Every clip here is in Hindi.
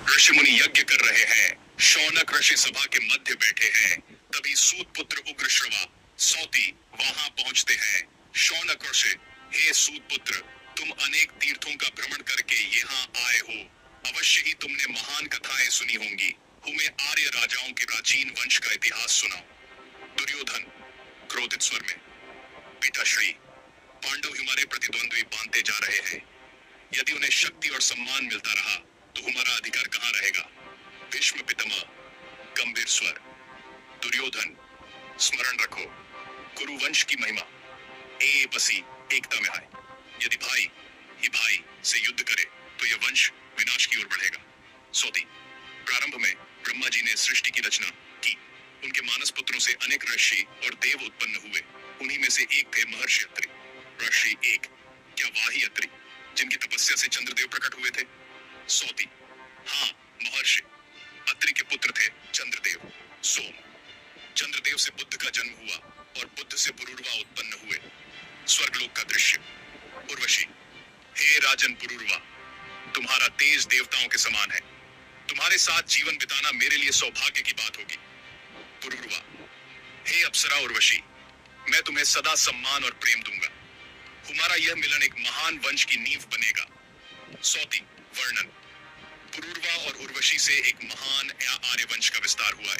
ऋषि मुनि यज्ञ कर रहे हैं। शौनक ऋषि सभा के मध्य बैठे हैं। तभी सूत पुत्र उग्रश्रवा सौती वहां पहुंचते हैं। शौनक ऋषि, हे सूत पुत्र, तुम अनेक तीर्थों का भ्रमण करके यहाँ आए हो। अवश्य ही तुमने महान कथाएं सुनी होंगी। हमें आर्य राजाओं के प्राचीन वंश का इतिहास सुनाओ। दुर्योधन क्रोधित स्वर में, पिताश्री, पांडव हमारे प्रतिद्वंद्वी बांधते जा रहे हैं। यदि उन्हें शक्ति और सम्मान मिलता रहा तो हमारा अधिकार कहाँ रहेगा। भीष्म पितामह गंभीर स्वर, दुर्योधन, स्मरण रखो कुरुवंश की महिमा। बसी एकता में आए। यदि भाई ही भाई से युद्ध करे तो यह वंश विनाश की ओर बढ़ेगा। सौती, प्रारंभ में ब्रह्मा जी ने सृष्टि की रचना की। उनके मानस पुत्रों से अनेक ऋषि और देव उत्पन्न हुए। उन्हीं में से एक थे महर्षि अत्रि। ऋषि एक, क्या वाही अत्रि जिनकी तपस्या से चंद्रदेव प्रकट हुए थे। सौती, हाँ महर्षि अत्रि के पुत्र थे चंद्रदेव। सोम, चंद्रदेव से बुद्ध का जन्म हुआ और बुद्ध से पुरुरवा उत्पन्न हुए। स्वर्गलोक का दृश्य। उर्वशी, हे राजन पुरुरवा, तुम्हारा तेज देवताओं के समान है। तुम्हारे साथ जीवन बिताना मेरे लिए सौभाग्य की बात होगी। पुरुरवा, हे अप्सरा उर्वशी, मैं तुम्हें सदा सम्मान और प्रेम दूंगा। हमारा यह मिलन एक महान वंश की नींव बनेगा। सौती, वर्णन। पुरुरवा और उर्वशी से एक महान आर्यवंश का विस्तार हुआ।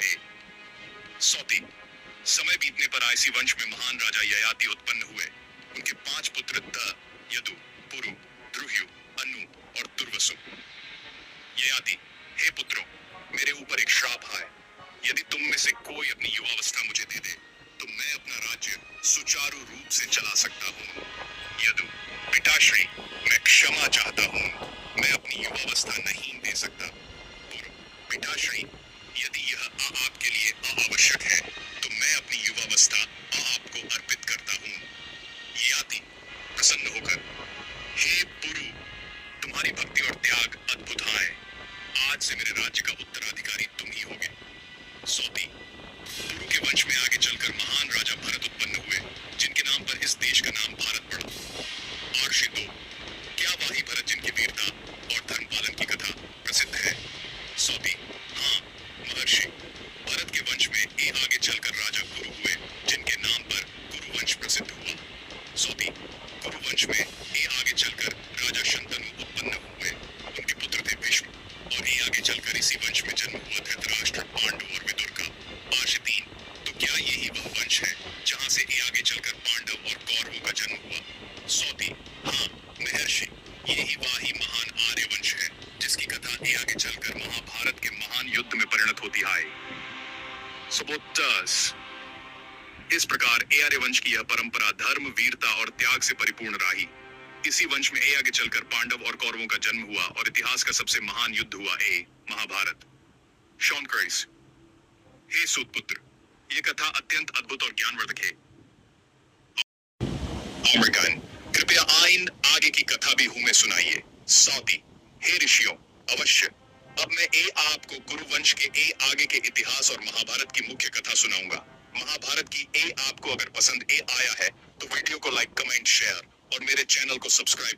सौती, समय बीतने पर आयसी वंश में महान राजा ययाति उत्पन्न हुए। उनके 5 पुत्र द, यदु, पुरु, द्रुह्यु, अनु और तुर्वसु। ययाति, हे पुत्रों, मेरे ऊपर एक श्राप है। यदि तुम में से कोई अपनी युवावस्था मुझे दे दे तो मैं अपना राज्य सुचारू रूप से चला सकता हूँ। यदु, पिताश्री, मैं क्षमा चाहता हूँ, मैं अपनी युवावस्था नहीं दे सकता। पुरु, पिताश्री, यदि यह आपके लिए आवश्यक है तो मैं अपनी युवावस्था आपको अर्पित करता हूँ। ययाति, प्रसन्न होकर, हे पुरु, तुम्हारी भक्ति और त्याग अद्भुत है। आज से मेरे राज्य का उत्तराधिकारी तुम ही होगे। सौती, पुरु के वंश में आगे चलकर महान राजा भरत उत्पन्न हुए, जिनके नाम पर इस देश का नाम भारत पड़ा। आर्षि 2, क्या वाही भरत जिनकी वीरता और धर्म पालन की कथा प्रसिद्ध है। सौती, हाँ महर्षि, भरत के वंश में आगे चलकर राजा कुरु हुए, जिनके नाम पर कुरुवंश प्रसिद्ध हुआ। सौती, कुरुवंश में आगे चलकर राजा शंतनु उत्पन्न हुए। उनके पुत्र थे भीष्म और आगे चलकर इसी वंश में जन्म हुआ धृतराष्ट्र, पांडव और विदुर का। आर्षि 3, तो क्या यही वह वंश है जहां से आगे चलकर पांडव और कौरवों का जन्म हुआ। सौती, हाँ महर्षि, यही वाही महान आर्य वंश है जिसकी कथा आगे चलकर महाभारत के महान युद्ध में परिणत होती है। सबोतस, इस प्रकार आर्य वंश की यह परंपरा धर्म, वीरता और त्याग से परिपूर्ण रही। इसी वंश में आगे चलकर पांडव और कौरवों का जन्म हुआ और इतिहास का सबसे महान युद्ध हुआ, महाभारत। शौनक्रेस, हे सूतपुत्र, ये कथा अत्यंत अद्भुत और ज्ञानवर्धक है। आम्रगन, कृपया आगे की कथा भी हमें सुनाइए। सौती, हे ऋषियों, अवश्य। अब मैं आपको कुरुवंश के आगे के इतिहास और महाभारत की मुख्य कथा सुनाऊंगा। महाभारत की आपको अगर पसंद आया है तो वीडियो को लाइक, कमेंट, शेयर और मेरे चैनल को सब्सक्राइब